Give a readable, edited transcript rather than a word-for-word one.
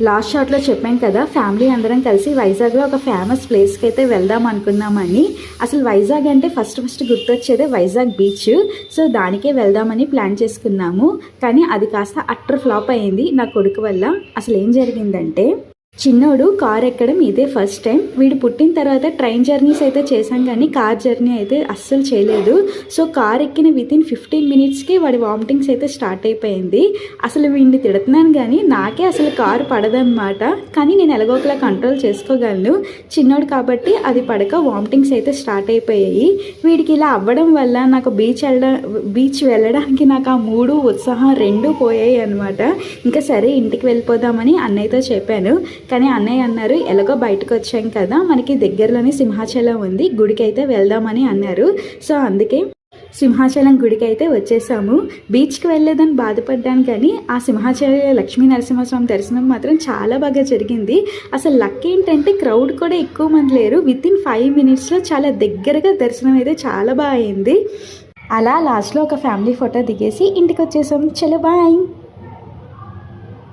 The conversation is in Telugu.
లాస్ట్ షాట్లో చెప్పాం కదా, ఫ్యామిలీ అందరం కలిసి వైజాగ్లో ఒక ఫేమస్ ప్లేస్కి అయితే వెళ్దాం అనుకున్నామని. అసలు వైజాగ్ అంటే ఫస్ట్ గుర్తొచ్చేదే వైజాగ్ బీచ్. సో దానికే వెళ్దామని ప్లాన్ చేసుకున్నాము. కానీ అది కాస్త అట్టర్ ఫ్లాప్ అయ్యింది నా కొడుకు వల్ల. అసలు ఏం జరిగిందంటే, చిన్నోడు కార్ ఎక్కడం ఇదే ఫస్ట్ టైం. వీడు పుట్టిన తర్వాత ట్రైన్ జర్నీస్ అయితే చేశాం కానీ కార్ జర్నీ అయితే అస్సలు చేయలేదు. సో కార్ ఎక్కిన వితిన్ 15 మినిట్స్కి వాడి వామిటింగ్స్ అయితే స్టార్ట్ అయిపోయింది. అసలు వీడిని తిడుతున్నాను కానీ నాకే అసలు కారు పడదన్నమాట. కానీ నేను ఎలాగోకలా కంట్రోల్ చేసుకోగలను. చిన్నోడు కాబట్టి అది పడక వామిటింగ్స్ అయితే స్టార్ట్ అయిపోయాయి. వీడికి ఇలా అవ్వడం వల్ల నాకు బీచ్ వెళ్ళడానికి నాకు ఆ మూడు ఉత్సాహం రెండూ పోయాయి అనమాట. ఇంకా సరే ఇంటికి వెళ్ళిపోదామని అన్నయ్యతో చెప్పాను. కానీ అన్నయ్య అన్నారు, ఎలాగో బయటకు వచ్చాం కదా, మనకి దగ్గరలోనే సింహాచలం ఉంది, గుడికి అయితే వెళ్దామని అన్నారు. సో అందుకే సింహాచలం గుడికి అయితే వచ్చేసాము. బీచ్కి వెళ్ళలేదని బాధపడ్డాను కానీ ఆ సింహాచల లక్ష్మీ నరసింహస్వామి దర్శనం మాత్రం చాలా బాగా జరిగింది. అసలు లక్ ఏంటంటే క్రౌడ్ కూడా ఎక్కువ మంది లేరు. వితిన్ 5 మినిట్స్లో చాలా దగ్గరగా దర్శనం అయితే చాలా బాగా అయింది. అలా లాస్ట్లో ఒక ఫ్యామిలీ ఫోటో దిగేసి ఇంటికి వచ్చేసాం. చలో బాయ్.